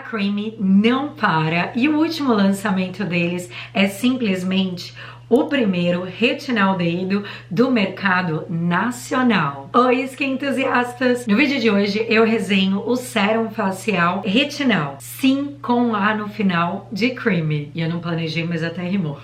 Creamy não para e o último lançamento deles é simplesmente o primeiro retinaldeído do mercado nacional. Oi, skin entusiastas! No vídeo de hoje eu resenho o sérum facial retinal, sim, com A no final, de Creamy. E eu não planejei, mas até rimou.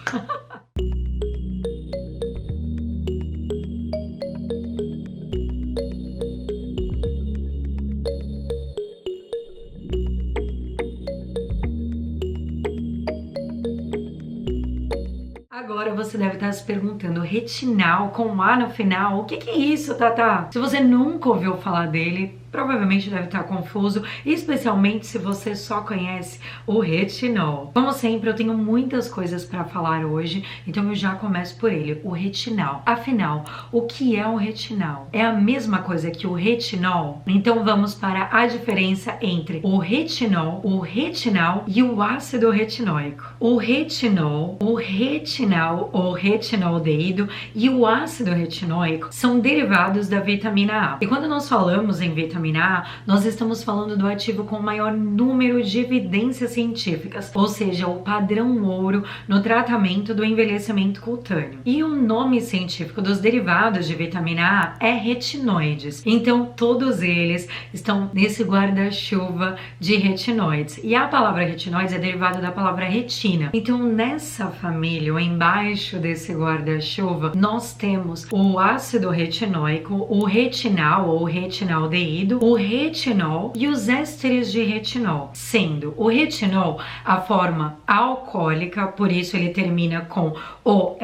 Agora você deve estar se perguntando, retinal com A no final, o que é isso, Tata? Se você nunca ouviu falar dele, provavelmente deve estar confuso, especialmente se você só conhece o retinol. Como sempre, eu tenho muitas coisas para falar hoje, então eu já começo por ele, o retinal. Afinal, o que é o retinal? É a mesma coisa que o retinol? Então vamos para a diferença entre o retinol, o retinal e o ácido retinóico. O retinol, o retinal ou retinaldeído e o ácido retinóico são derivados da vitamina A. E quando nós falamos em vitamina A, nós estamos falando do ativo com o maior número de evidências científicas, ou seja, o padrão ouro no tratamento do envelhecimento cutâneo. E o nome científico dos derivados de vitamina A é retinoides. Então, todos eles estão nesse guarda-chuva de retinoides. E a palavra retinoides é derivada da palavra retina. Então, nessa família, ou embaixo desse guarda-chuva, nós temos o ácido retinóico, o retinal ou retinaldeído, o retinol e os ésteres de retinol, sendo o retinol a forma alcoólica, por isso ele termina com OL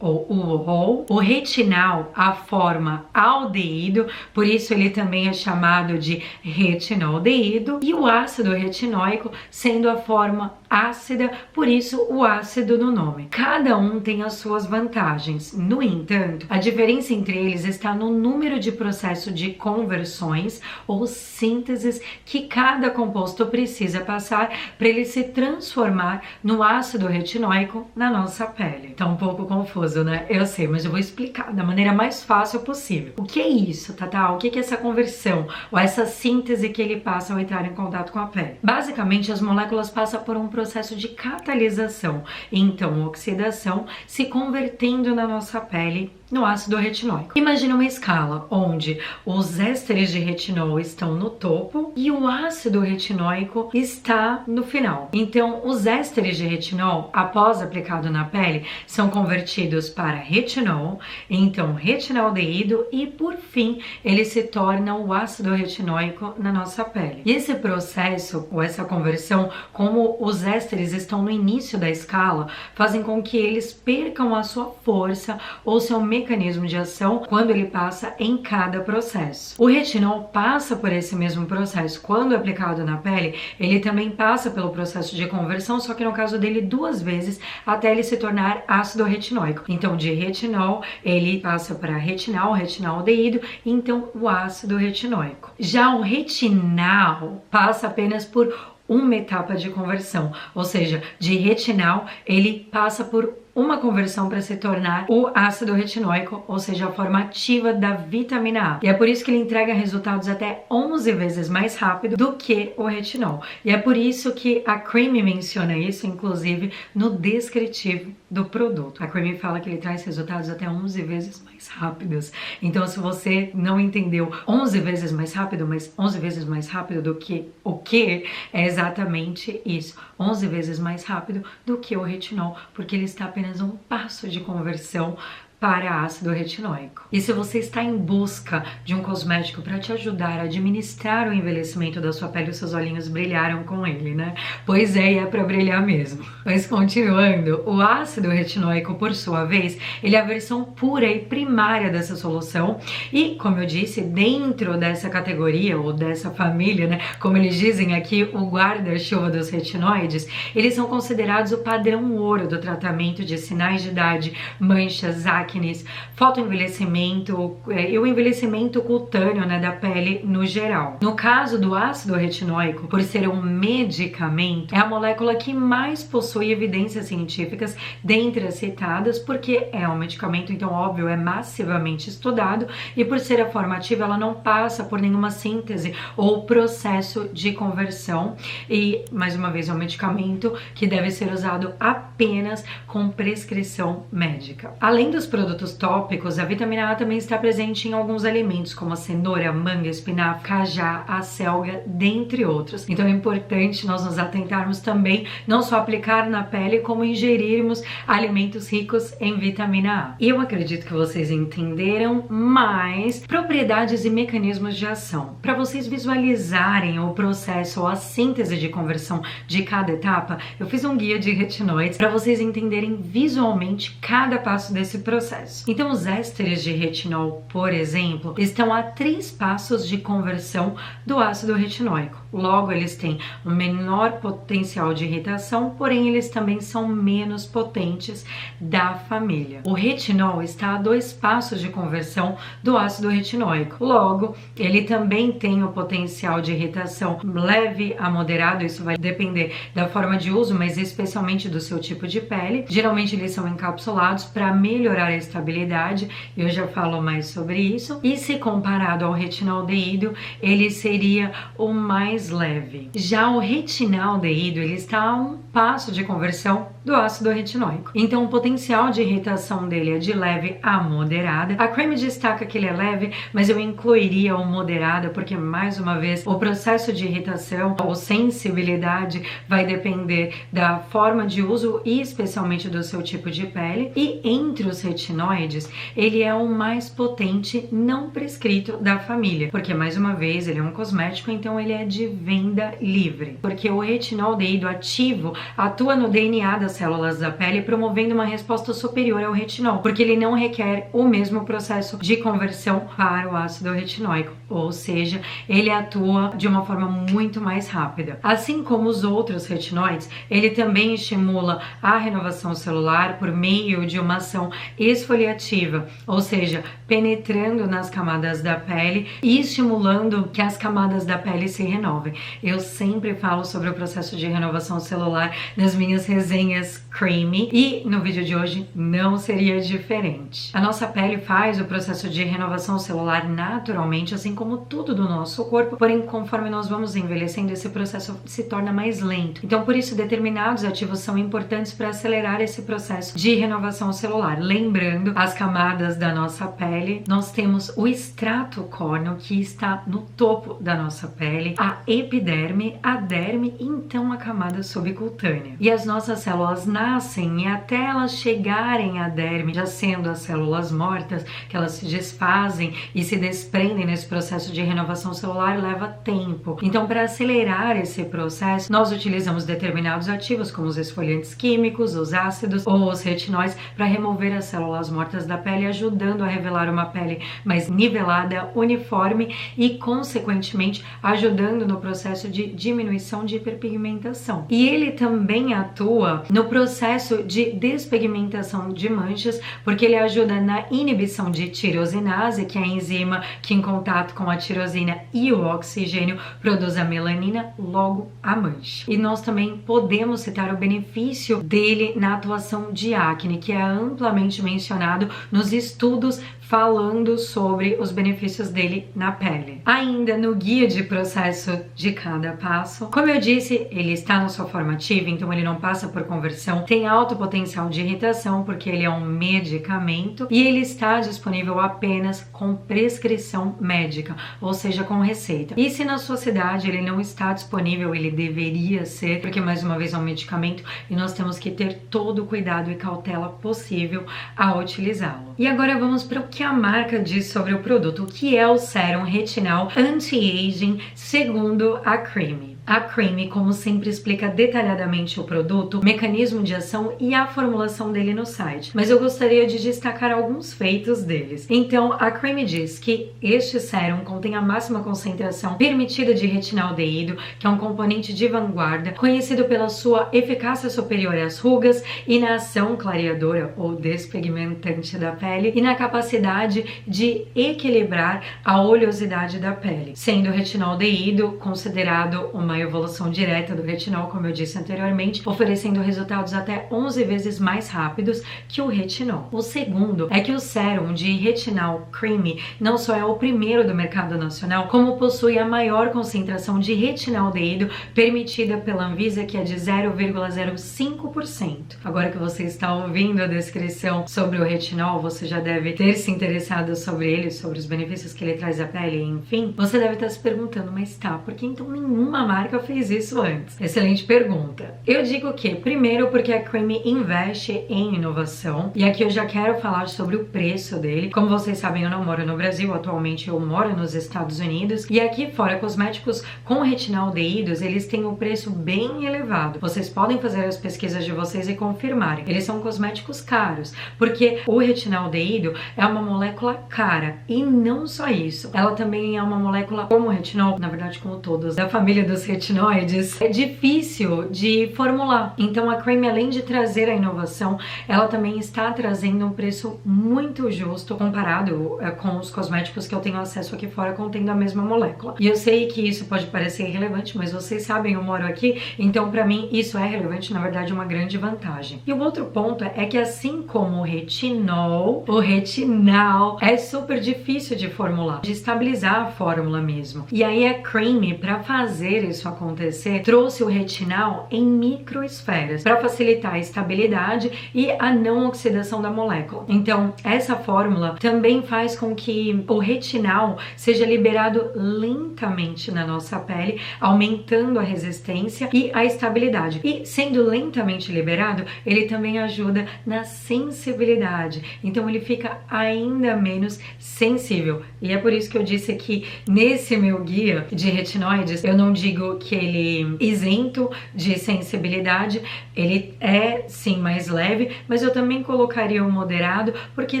ou UOL, o retinal a forma aldeído, por isso ele também é chamado de retinaldeído, e o ácido retinóico sendo a forma ácida, por isso o ácido no nome. Cada um tem as suas vantagens, no entanto, a diferença entre eles está no número de processo de conversões ou sínteses que cada composto precisa passar para ele se transformar no ácido retinóico na nossa pele. Tá um pouco confuso, né? Eu sei, mas eu vou explicar da maneira mais fácil possível. O que é isso, Tata? O que é essa conversão ou essa síntese que ele passa ao entrar em contato com a pele? Basicamente, as moléculas passam por um processo de catalisação, então oxidação, se convertendo na nossa pele no ácido retinóico. Imagina uma escala onde os ésteres de retinol estão no topo e o ácido retinóico está no final. Então, os ésteres de retinol, após aplicado na pele, são convertidos para retinol, então retinaldeído, e por fim, ele se torna o ácido retinóico na nossa pele. E esse processo, ou essa conversão, como os ésteres estão no início da escala, fazem com que eles percam a sua força ou seu mecanismo de ação quando ele passa em cada processo. O retinol passa por esse mesmo processo. Quando aplicado na pele, ele também passa pelo processo de conversão, só que no caso dele 2 vezes, até ele se tornar ácido retinóico. Então, de retinol, ele passa para retinal, retinaldeído, e então o ácido retinóico. Já o retinal passa apenas por uma etapa de conversão, ou seja, de retinal ele passa por uma conversão para se tornar o ácido retinóico, ou seja, a forma ativa da vitamina A. E é por isso que ele entrega resultados até 11 vezes mais rápido do que o retinol. E é por isso que a Creamy menciona isso, inclusive, no descritivo do produto. A Creamy fala que ele traz resultados até 11 vezes mais rápidos. Então, se você não entendeu 11 vezes mais rápido, mas 11 vezes mais rápido do que o que, é exatamente isso. 11 vezes mais rápido do que o retinol, porque ele está apenas um passo de conversão para ácido retinóico. E se você está em busca de um cosmético para te ajudar a administrar o envelhecimento da sua pele, os seus olhinhos brilharam com ele, né? Pois é, e é para brilhar mesmo. Mas continuando, o ácido retinóico, por sua vez, ele é a versão pura e primária dessa solução e, como eu disse, dentro dessa categoria ou dessa família, né, como eles dizem aqui, o guarda-chuva dos retinoides, eles são considerados o padrão ouro do tratamento de sinais de idade, manchas, acne, acnes, fotoenvelhecimento e o envelhecimento cutâneo, né, da pele no geral. No caso do ácido retinóico, por ser um medicamento, é a molécula que mais possui evidências científicas dentre as citadas, porque é um medicamento, então óbvio, é massivamente estudado, e por ser a forma ativa, ela não passa por nenhuma síntese ou processo de conversão, e mais uma vez é um medicamento que deve ser usado apenas com prescrição médica. Além dos produtos tópicos, a vitamina A também está presente em alguns alimentos, como a cenoura, manga, espinafre, cajá, acelga, dentre outros. Então é importante nós nos atentarmos também, não só aplicar na pele, como ingerirmos alimentos ricos em vitamina A. E eu acredito que vocês entenderam mais propriedades e mecanismos de ação. Para vocês visualizarem o processo ou a síntese de conversão de cada etapa, eu fiz um guia de retinóides para vocês entenderem visualmente cada passo desse processo. Então, os ésteres de retinol, por exemplo, estão a 3 passos de conversão do ácido retinóico. Logo, eles têm um menor potencial de irritação, porém eles também são menos potentes da família. O retinol está a 2 passos de conversão do ácido retinóico. Logo, ele também tem o potencial de irritação leve a moderado, isso vai depender da forma de uso, mas especialmente do seu tipo de pele. Geralmente eles são encapsulados para melhorar a estabilidade, eu já falo mais sobre isso. E se comparado ao retinaldeído, ele seria o mais leve. Já o retinaldeído, ele está a 1 passo de conversão do ácido retinóico. Então o potencial de irritação dele é de leve a moderada. A Cream destaca que ele é leve, mas eu incluiria o moderada porque, mais uma vez, o processo de irritação ou sensibilidade vai depender da forma de uso e especialmente do seu tipo de pele. E entre os retinoides, ele é o mais potente não prescrito da família, porque, mais uma vez, ele é um cosmético, então ele é de venda livre, porque o retinaldeído ativo atua no DNA das células da pele, promovendo uma resposta superior ao retinol, porque ele não requer o mesmo processo de conversão para o ácido retinóico, ou seja, ele atua de uma forma muito mais rápida. Assim como os outros retinoides, ele também estimula a renovação celular por meio de uma ação esfoliativa, ou seja, penetrando nas camadas da pele e estimulando que as camadas da pele se renovem. Eu sempre falo sobre o processo de renovação celular nas minhas resenhas Creamy e no vídeo de hoje não seria diferente. A nossa pele faz o processo de renovação celular naturalmente, assim como tudo do nosso corpo, porém conforme nós vamos envelhecendo, esse processo se torna mais lento. Então por isso determinados ativos são importantes para acelerar esse processo de renovação celular. Lembrando, as camadas da nossa pele, nós temos o estrato córneo, que está no topo da nossa pele, a epiderme, a derme e então a camada subcutânea. E as nossas células nascem e até elas chegarem à derme, já sendo as células mortas, que elas se desfazem e se desprendem nesse processo de renovação celular, leva tempo. Então, para acelerar esse processo, nós utilizamos determinados ativos, como os esfoliantes químicos, os ácidos ou os retinóis, para remover as células mortas da pele, ajudando a revelar uma pele mais nivelada, uniforme e, consequentemente, ajudando no processo de diminuição de hiperpigmentação. E ele também atua no processo de despigmentação de manchas, porque ele ajuda na inibição de tirosinase, que é a enzima que, em contato com a tirosina e o oxigênio, produz a melanina, logo a mancha. E nós também podemos citar o benefício dele na atuação de acne, que é amplamente mencionado nos estudos falando sobre os benefícios dele na pele. Ainda no guia de processo de cada passo, como eu disse, ele está na sua forma ativa, então ele não passa por conversão, tem alto potencial de irritação porque ele é um medicamento e ele está disponível apenas com prescrição médica, ou seja, com receita. E se na sua cidade ele não está disponível, ele deveria ser, porque mais uma vez é um medicamento e nós temos que ter todo o cuidado e cautela possível ao utilizá-lo. E agora vamos para o que a marca diz sobre o produto, o que é o Sérum Retinal Anti-Aging segundo a Creamy. A Creamy, como sempre, explica detalhadamente o produto, o mecanismo de ação e a formulação dele no site, mas eu gostaria de destacar alguns feitos deles. Então, a Creamy diz que este sérum contém a máxima concentração permitida de retinaldeído, que é um componente de vanguarda, conhecido pela sua eficácia superior às rugas e na ação clareadora ou despigmentante da pele e na capacidade de equilibrar a oleosidade da pele, sendo o retinaldeído considerado uma evolução direta do retinol, como eu disse anteriormente, oferecendo resultados até 11 vezes mais rápidos que o retinol. O segundo é que o sérum de retinal Creamy não só é o primeiro do mercado nacional, como possui a maior concentração de retinaldeído permitida pela Anvisa, que é de 0,05%. Agora que você está ouvindo a descrição sobre o retinol, você já deve ter se interessado sobre ele, sobre os benefícios que ele traz à pele, enfim. Você deve estar se perguntando, mas tá, por que então nenhuma marca fez isso antes? Excelente pergunta. Eu digo que, primeiro, porque a Creamy investe em inovação, e aqui eu já quero falar sobre o preço dele. Como vocês sabem, eu não moro no Brasil, atualmente eu moro nos Estados Unidos, e aqui fora, cosméticos com retinaldeídos, eles têm um preço bem elevado. Vocês podem fazer as pesquisas de vocês e confirmarem. Eles são cosméticos caros, porque o retinaldeído é uma molécula cara, e não só isso, ela também é uma molécula como o retinol, na verdade como todos, da família dos retinoides, é difícil de formular. Então a Creamy, além de trazer a inovação, ela também está trazendo um preço muito justo comparado com os cosméticos que eu tenho acesso aqui fora contendo a mesma molécula. E eu sei que isso pode parecer irrelevante, mas vocês sabem, eu moro aqui, então pra mim isso é relevante, na verdade uma grande vantagem. E o outro ponto é que assim como o retinol, o retinal é super difícil de formular, de estabilizar a fórmula mesmo. E aí a Creamy, para fazer isso acontecer, trouxe o retinal em microesferas para facilitar a estabilidade e a não oxidação da molécula. Então, essa fórmula também faz com que o retinal seja liberado lentamente na nossa pele, aumentando a resistência e a estabilidade. E sendo lentamente liberado, ele também ajuda na sensibilidade. Então, ele fica ainda menos sensível. E é por isso que eu disse que nesse meu guia de retinoides, eu não digo que ele é isento de sensibilidade, ele é sim mais leve, mas eu também colocaria o moderado, porque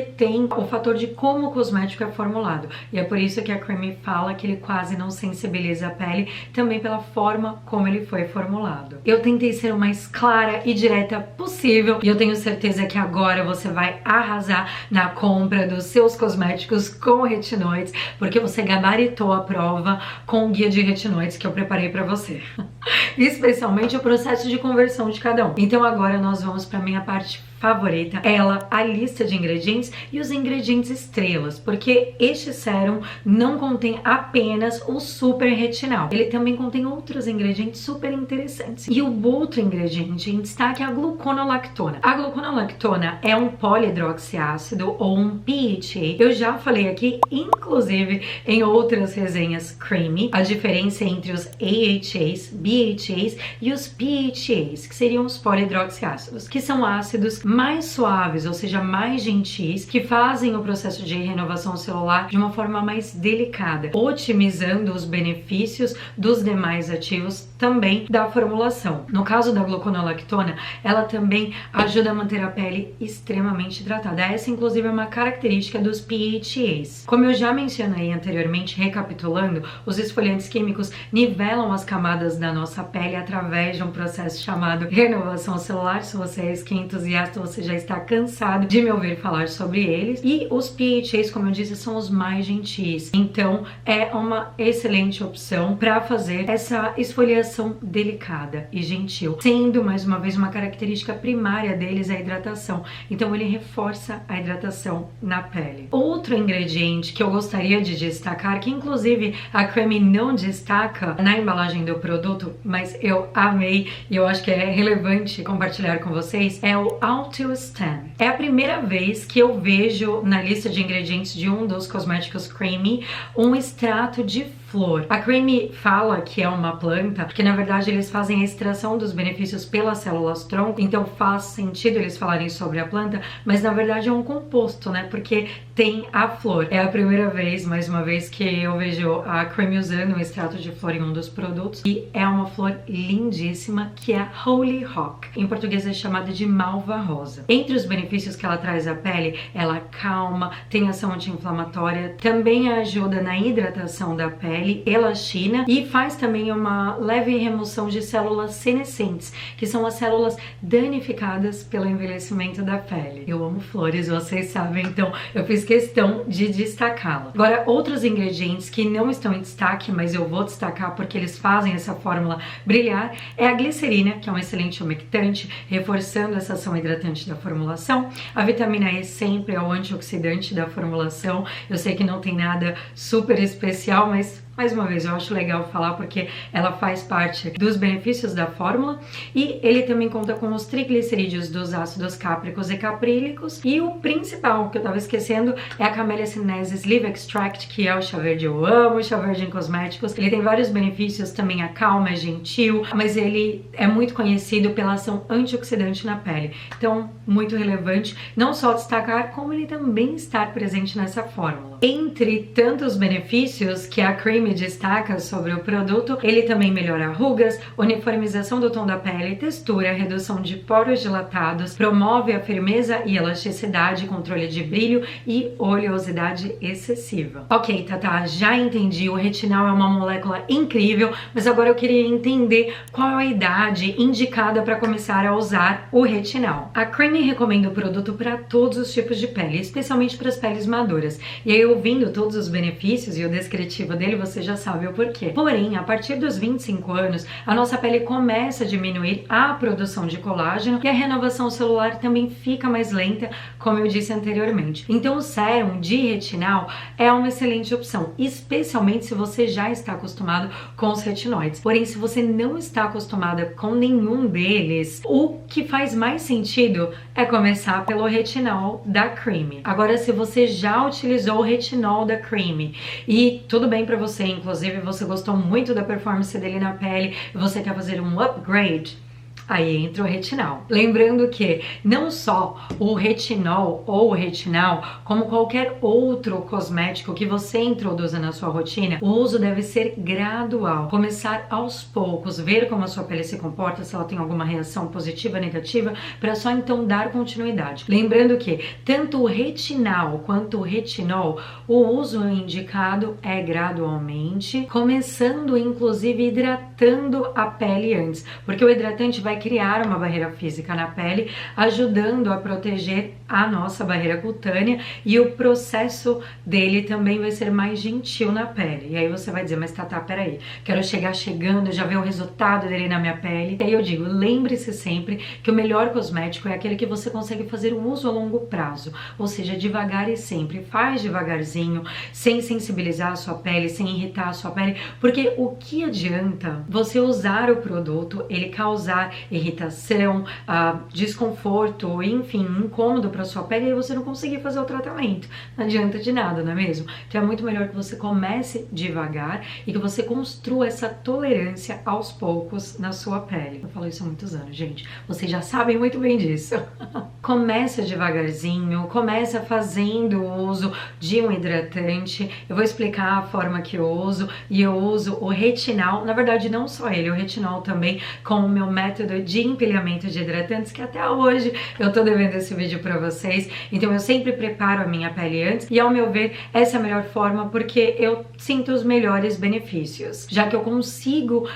tem o fator de como o cosmético é formulado. E é por isso que a Creamy fala que ele quase não sensibiliza a pele, também pela forma como ele foi formulado. Eu tentei ser o mais clara e direta possível, e eu tenho certeza que agora você vai arrasar na compra dos seus cosméticos com retinoides, porque você gabaritou a prova com o guia de retinoides que eu preparei pra você. Especialmente o processo de conversão de cada um. Então agora nós vamos pra minha parte favorita, a lista de ingredientes e os ingredientes estrelas, porque este sérum não contém apenas o super retinal, ele também contém outros ingredientes super interessantes. E o outro ingrediente em destaque é a gluconolactona. A gluconolactona é um polihidroxiácido ou um PHA. Eu já falei aqui, inclusive em outras resenhas Creamy, a diferença entre os AHAs, BHAs e os PHAs, que seriam os polihidroxiácidos, que são ácidos mais suaves, ou seja, mais gentis, que fazem o processo de renovação celular de uma forma mais delicada, otimizando os benefícios dos demais ativos também da formulação. No caso da gluconolactona, ela também ajuda a manter a pele extremamente hidratada. Essa, inclusive, é uma característica dos PHAs. Como eu já mencionei anteriormente, recapitulando, os esfoliantes químicos nivelam as camadas da nossa pele através de um processo chamado renovação celular. Se você é entusiasta, você já está cansado de me ouvir falar sobre eles. E os PHAs, como eu disse, são os mais gentis. Então, é uma excelente opção para fazer essa esfoliação delicada e gentil, sendo, mais uma vez, uma característica primária deles a hidratação. Então, ele reforça a hidratação na pele. Outro ingrediente que eu gostaria de destacar, que inclusive a Creamy não destaca na embalagem do produto, mas eu amei e eu acho que é relevante compartilhar com vocês, é o Alto-Stan. É a primeira vez que eu vejo na lista de ingredientes de um dos cosméticos Creamy um extrato de flor. A Creamy fala que é uma planta, porque na verdade eles fazem a extração dos benefícios pelas células tronco, então faz sentido eles falarem sobre a planta, mas na verdade é um composto, né? Porque tem a flor. É a primeira vez, mais uma vez, que eu vejo a Creamy usando um extrato de flor em um dos produtos, e é uma flor lindíssima, que é a Hollyhock. Em português é chamada de malva rosa. Entre os benefícios que ela traz à pele, ela calma, tem ação anti-inflamatória, também ajuda na hidratação da pele, elastina e faz também uma leve remoção de células senescentes, que são as células danificadas pelo envelhecimento da pele. Eu amo flores, vocês sabem, então eu fiz questão de destacá-la. Agora, outros ingredientes que não estão em destaque, mas eu vou destacar porque eles fazem essa fórmula brilhar, é a glicerina, que é um excelente umectante, reforçando essa ação hidratante da formulação. A vitamina E sempre é o antioxidante da formulação. Eu sei que não tem nada super especial, mas mais uma vez, eu acho legal falar porque ela faz parte dos benefícios da fórmula, e ele também conta com os triglicerídeos dos ácidos cápricos e caprílicos, e o principal, que eu tava esquecendo, é a Camellia sinensis Leaf Extract, que é o chá verde. Eu amo o chá verde em cosméticos. Ele tem vários benefícios, também acalma, é gentil, mas ele é muito conhecido pela ação antioxidante na pele. Então, muito relevante, não só destacar, como ele também estar presente nessa fórmula. Entre tantos benefícios que a Creamy destaca sobre o produto, ele também melhora rugas, uniformização do tom da pele, textura, redução de poros dilatados, promove a firmeza e elasticidade, controle de brilho e oleosidade excessiva. Ok, Tata, já entendi, o retinal é uma molécula incrível, mas agora eu queria entender qual é a idade indicada para começar a usar o retinal. A Creamy recomenda o produto para todos os tipos de pele, especialmente para as peles maduras. E aí, ouvindo todos os benefícios e o descritivo dele, você já sabe o porquê. Porém, a partir dos 25 anos, a nossa pele começa a diminuir a produção de colágeno e a renovação celular também fica mais lenta, como eu disse anteriormente. Então, o sérum de retinal é uma excelente opção, especialmente se você já está acostumado com os retinoides. Porém, se você não está acostumada com nenhum deles, o que faz mais sentido é começar pelo retinol da Creamy. Agora, se você já utilizou o retinol da Creamy e tudo bem pra você, inclusive você gostou muito da performance dele na pele e você quer fazer um upgrade, aí entra o retinal. Lembrando que não só o retinol ou o retinal, como qualquer outro cosmético que você introduza na sua rotina, o uso deve ser gradual. Começar aos poucos, ver como a sua pele se comporta, se ela tem alguma reação positiva ou negativa, para só então dar continuidade. Lembrando que tanto o retinal quanto o retinol, o uso indicado é gradualmente, começando inclusive hidratando a pele antes, porque o hidratante vai criar uma barreira física na pele, ajudando a proteger a nossa barreira cutânea, e o processo dele também vai ser mais gentil na pele. E aí você vai dizer, mas Tata, peraí, quero chegar chegando, já ver o resultado dele na minha pele. E aí eu digo, lembre-se sempre que o melhor cosmético é aquele que você consegue fazer um uso a longo prazo, ou seja, devagar e sempre. Faz devagarzinho, sem sensibilizar a sua pele, sem irritar a sua pele, porque o que adianta você usar o produto, ele causar irritação, desconforto, enfim, incômodo para sua pele, e você não conseguir fazer o tratamento. Não adianta de nada, não é mesmo? Então é muito melhor que você comece devagar e que você construa essa tolerância aos poucos na sua pele. Eu falo isso há muitos anos, gente. Vocês já sabem muito bem disso. Começa devagarzinho, começa fazendo o uso de um hidratante. Eu vou explicar a forma que eu uso, e eu uso o retinal, na verdade não só ele, o retinol também, com o meu método de empilhamento de hidratantes, que até hoje eu tô devendo esse vídeo pra vocês. Então eu sempre preparo a minha pele antes, e ao meu ver essa é a melhor forma, porque eu sinto os melhores benefícios, já que eu consigo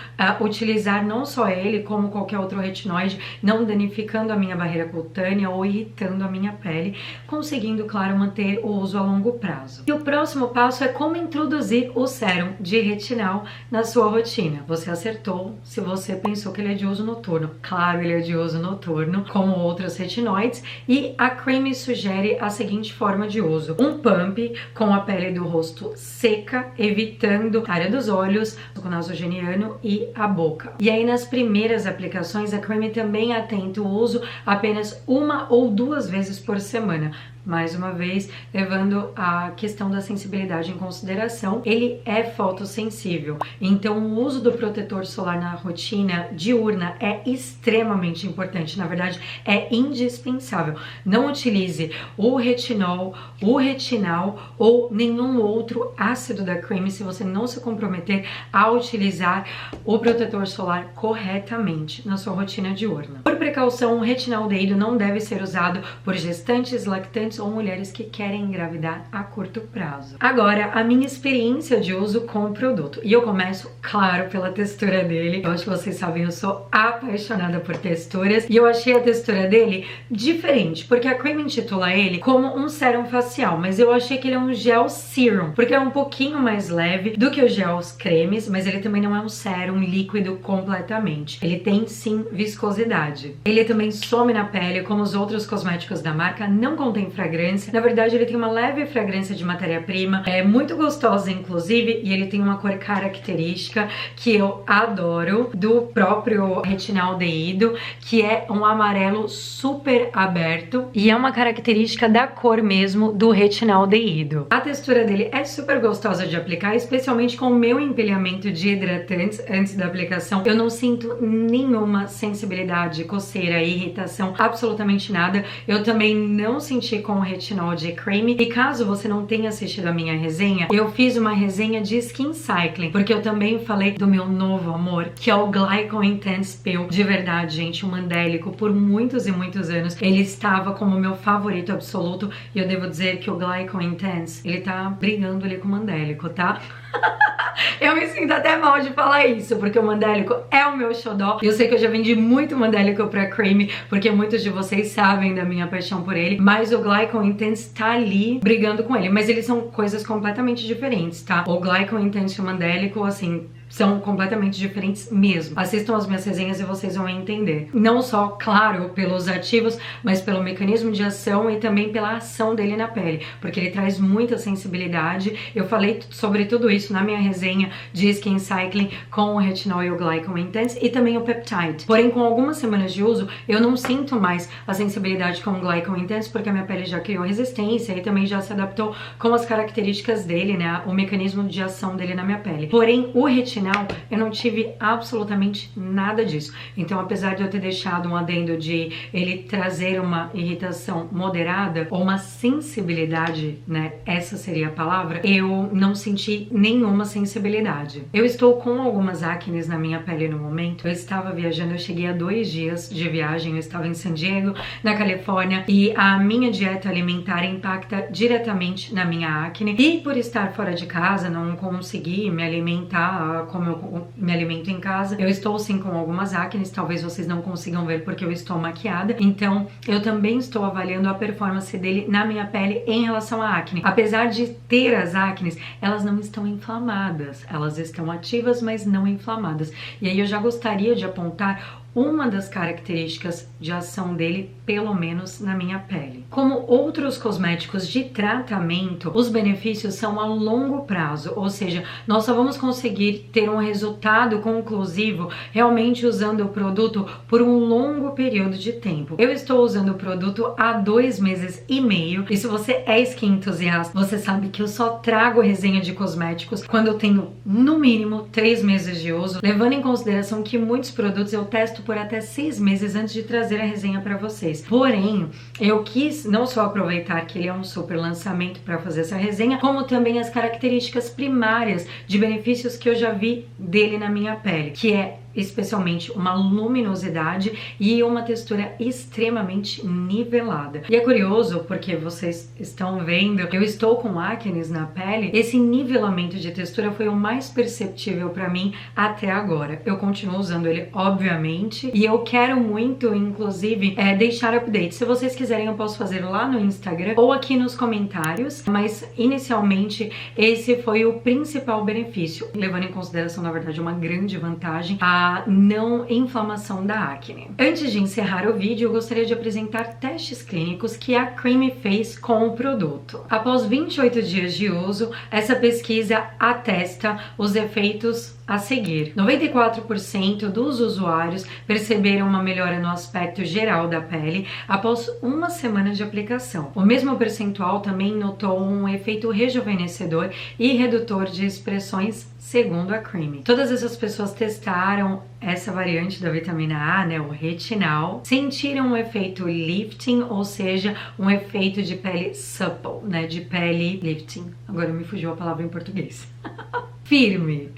utilizar não só ele, como qualquer outro retinoide, não danificando a minha barreira cutânea ou irritando a minha pele, conseguindo, claro, manter o uso a longo prazo. E o próximo passo é como introduzir o sérum de retinal na sua rotina. Você acertou se você pensou que ele é de uso noturno. Claro, ele é de uso noturno, como outros retinoides, e a Creamy sugere a seguinte forma de uso: um pump com a pele do rosto seca, evitando a área dos olhos, o nasogeniano e a boca. E aí, nas primeiras aplicações, a Creamy também atenta o uso apenas uma ou duas vezes por semana, mais uma vez, levando a questão da sensibilidade em consideração, ele é fotossensível. Então, o uso do protetor solar na rotina diurna é extremamente importante. Na verdade, é indispensável. Não utilize o retinol, o retinal ou nenhum outro ácido da creme se você não se comprometer a utilizar o protetor solar corretamente na sua rotina diurna. Por precaução, o retinaldeído não deve ser usado por gestantes, lactantes ou mulheres que querem engravidar a curto prazo. Agora, a minha experiência de uso com o produto. E eu começo, claro, pela textura dele. Eu acho que vocês sabem, eu sou apaixonada por texturas. E eu achei a textura dele diferente, porque a creme intitula ele como um sérum facial, mas eu achei que ele é um gel serum, porque é um pouquinho mais leve do que os gels cremes, mas ele também não é um sérum líquido completamente. Ele tem sim viscosidade. Ele também some na pele, como os outros cosméticos da marca, não contém fragrância. Na verdade, ele tem uma leve fragrância de matéria-prima, é muito gostosa inclusive, e ele tem uma cor característica que eu adoro, do próprio retinaldeído, que é um amarelo super aberto, e é uma característica da cor mesmo do retinaldeído. A textura dele é super gostosa de aplicar, especialmente com o meu empilhamento de hidratantes antes da aplicação. Eu não sinto nenhuma sensibilidade, coceira, irritação, absolutamente nada. Eu também não senti com o retinol de creme. E caso você não tenha assistido a minha resenha, eu fiz uma resenha de Skin Cycling, porque eu também falei do meu novo amor, que é o Glycol Intense Peel. De verdade, gente, o mandélico, por muitos e muitos anos, ele estava como meu favorito absoluto, e eu devo dizer que o Glycol Intense, ele tá brigando ali com o mandélico, tá? Eu me sinto até mal de falar isso, porque o mandélico é o meu xodó. Eu sei que eu já vendi muito mandélico pra creme, porque muitos de vocês sabem da minha paixão por ele, mas o Glycol Intense tá ali brigando com ele. Mas eles são coisas completamente diferentes, tá? O Glycol Intense e o mandélico, assim, são completamente diferentes mesmo. Assistam as minhas resenhas e vocês vão entender. Não só, claro, pelos ativos, mas pelo mecanismo de ação e também pela ação dele na pele, porque ele traz muita sensibilidade. Eu falei sobre tudo isso na minha resenha de Skin Cycling com o retinol e o Glycol Intense e também o Peptide. Porém, com algumas semanas de uso, eu não sinto mais a sensibilidade com o Glycol Intense, porque a minha pele já criou resistência e também já se adaptou com as características dele, né? O mecanismo de ação dele na minha pele. Porém, o retinol, eu não tive absolutamente nada disso. Então, apesar de eu ter deixado um adendo de ele trazer uma irritação moderada ou uma sensibilidade, né, essa seria a palavra, eu não senti nenhuma sensibilidade. Eu estou com algumas acnes na minha pele no momento. Eu estava viajando, eu cheguei a 2 dias de viagem, eu estava em San Diego, na Califórnia, e a minha dieta alimentar impacta diretamente na minha acne. E por estar fora de casa, não consegui me alimentar como eu me alimento em casa, eu estou sim com algumas acnes, talvez vocês não consigam ver porque eu estou maquiada, então eu também estou avaliando a performance dele na minha pele em relação à acne. Apesar de ter as acnes, elas não estão inflamadas, elas estão ativas, mas não inflamadas. E aí eu já gostaria de apontar uma das características de ação dele, pelo menos na minha pele. Como outros cosméticos de tratamento, os benefícios são a longo prazo, ou seja, nós só vamos conseguir ter um resultado conclusivo realmente usando o produto por um longo período de tempo. Eu estou usando o produto há 2 meses e meio, e se você é skin entusiasta, você sabe que eu só trago resenha de cosméticos quando eu tenho no mínimo 3 meses de uso, levando em consideração que muitos produtos eu testo por até 6 meses antes de trazer a resenha para vocês. Porém, eu quis não só aproveitar que ele é um super lançamento para fazer essa resenha, como também as características primárias de benefícios que eu já vi dele na minha pele, que é especialmente uma luminosidade e uma textura extremamente nivelada. E é curioso porque vocês estão vendo, eu estou com acnes na pele, esse nivelamento de textura foi o mais perceptível para mim até agora. Eu continuo usando ele, obviamente, e eu quero muito, inclusive, deixar update. Se vocês quiserem, eu posso fazer lá no Instagram ou aqui nos comentários, mas inicialmente esse foi o principal benefício, levando em consideração, na verdade, uma grande vantagem. A a não inflamação da acne. Antes de encerrar o vídeo, eu gostaria de apresentar testes clínicos que a Creamy fez com o produto. Após 28 dias de uso, essa pesquisa atesta os efeitos a seguir. 94% dos usuários perceberam uma melhora no aspecto geral da pele após uma semana de aplicação. O mesmo percentual também notou um efeito rejuvenescedor e redutor de expressões, segundo a Creamy. Todas essas pessoas testaram essa variante da vitamina A, né, o retinal, sentiram um efeito lifting, ou seja, um efeito de pele supple, né, de pele lifting. Agora me fugiu a palavra em português. Firme.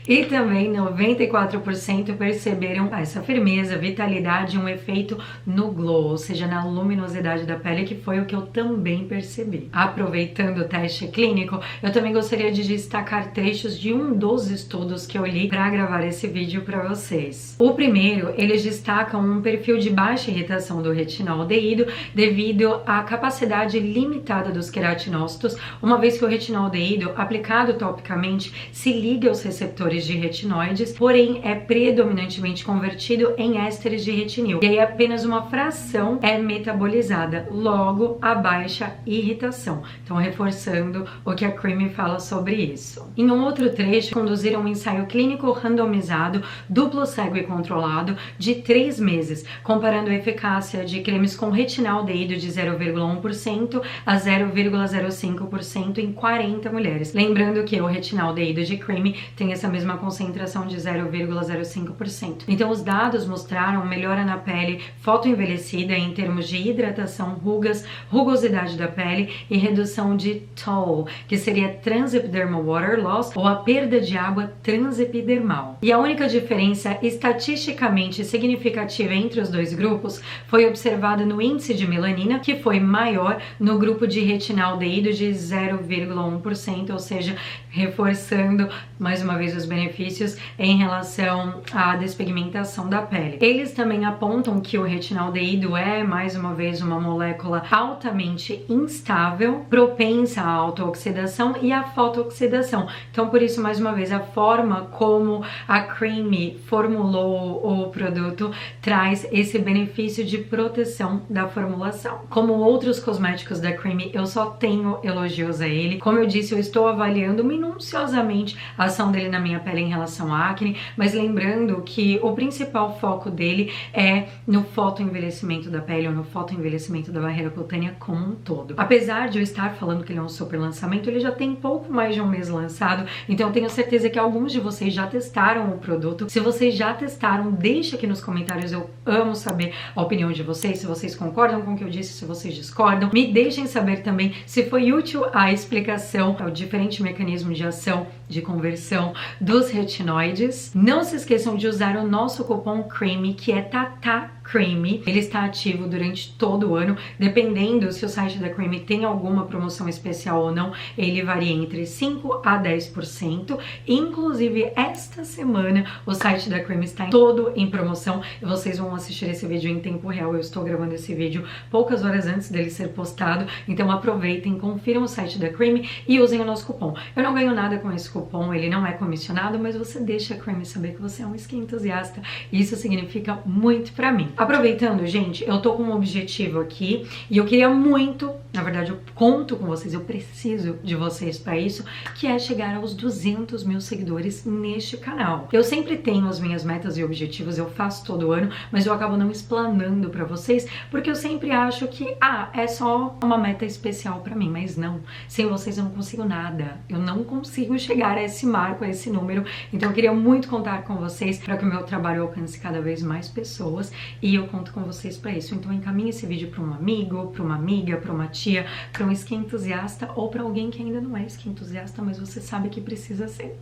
E também 94% perceberam essa firmeza, vitalidade e um efeito no glow, ou seja, na luminosidade da pele, que foi o que eu também percebi. Aproveitando o teste clínico, eu também gostaria de destacar trechos de um dos estudos que eu li para gravar esse vídeo para vocês. O primeiro, eles destacam um perfil de baixa irritação do retinaldeído devido à capacidade limitada dos queratinócitos, uma vez que o retinaldeído, aplicado topicamente, se liga aos receptores de retinoides, porém é predominantemente convertido em ésteres de retinil. E aí apenas uma fração é metabolizada, logo a baixa irritação. Então, reforçando o que a Creamy fala sobre isso. Em um outro trecho, conduziram um ensaio clínico randomizado, duplo cego e controlado, de 3 meses, comparando a eficácia de cremes com retinaldeído de 0,1% a 0,05% em 40 mulheres. Lembrando que o retinaldeído de Creamy tem essa mesma concentração de 0,05%. Então, os dados mostraram melhora na pele fotoenvelhecida em termos de hidratação, rugas, rugosidade da pele e redução de TOL, que seria Transepidermal Water Loss, ou a perda de água transepidermal. E a única diferença estatisticamente significativa entre os dois grupos foi observada no índice de melanina, que foi maior no grupo de retinaldeído de 0,1%, ou seja, reforçando mais uma vez os benefícios em relação à despigmentação da pele. Eles também apontam que o retinaldeído é, mais uma vez, uma molécula altamente instável, propensa à autooxidação e à fotooxidação. Então, por isso, mais uma vez, a forma como a Creamy formulou o produto traz esse benefício de proteção da formulação. Como outros cosméticos da Creamy, eu só tenho elogios a ele. Como eu disse, eu estou avaliando minuciosamente a ação dele na minha pele em relação à acne, mas lembrando que o principal foco dele é no fotoenvelhecimento da pele ou no fotoenvelhecimento da barreira cutânea como um todo. Apesar de eu estar falando que ele é um super lançamento, ele já tem pouco mais de um mês lançado, então eu tenho certeza que alguns de vocês já testaram o produto. Se vocês já testaram, deixa aqui nos comentários, eu amo saber a opinião de vocês, se vocês concordam com o que eu disse, se vocês discordam. Me deixem saber também se foi útil a explicação, o diferente mecanismo de ação, de conversão dos retinoides. Não se esqueçam de usar o nosso cupom CREAMY, que é TATACREAMY. Ele está ativo durante todo o ano, dependendo se o site da Creamy tem alguma promoção especial ou não, ele varia entre 5% a 10%. Inclusive, esta semana o site da Creamy está todo em promoção e vocês vão assistir esse vídeo em tempo real. Eu estou gravando esse vídeo poucas horas antes dele ser postado, então aproveitem, confiram o site da Creamy e usem o nosso cupom. Eu não ganho nada com esse cupom, ele não é comissionado, mas você deixa a Creamy saber que você é um skin entusiasta e isso significa muito pra mim. Aproveitando, gente, eu tô com um objetivo aqui e eu queria muito, na verdade eu conto com vocês, eu preciso de vocês pra isso, que é chegar aos 200 mil seguidores neste canal. Eu sempre tenho as minhas metas e objetivos, eu faço todo ano, mas eu acabo não explanando pra vocês, porque eu sempre acho que, é só uma meta especial pra mim, mas não. Sem vocês eu não consigo nada, eu não consigo chegar a esse marco, a esse número, então eu queria muito contar com vocês para que o meu trabalho alcance cada vez mais pessoas e eu conto com vocês para isso. Então encaminhe esse vídeo para um amigo, para uma amiga, para uma tia, para um skin entusiasta ou para alguém que ainda não é skin entusiasta, mas você sabe que precisa ser.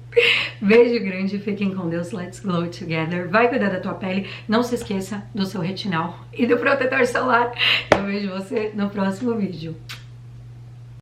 Beijo grande, fiquem com Deus, let's glow together. Vai cuidar da tua pele, não se esqueça do seu retinal e do protetor solar. Eu vejo você no próximo vídeo.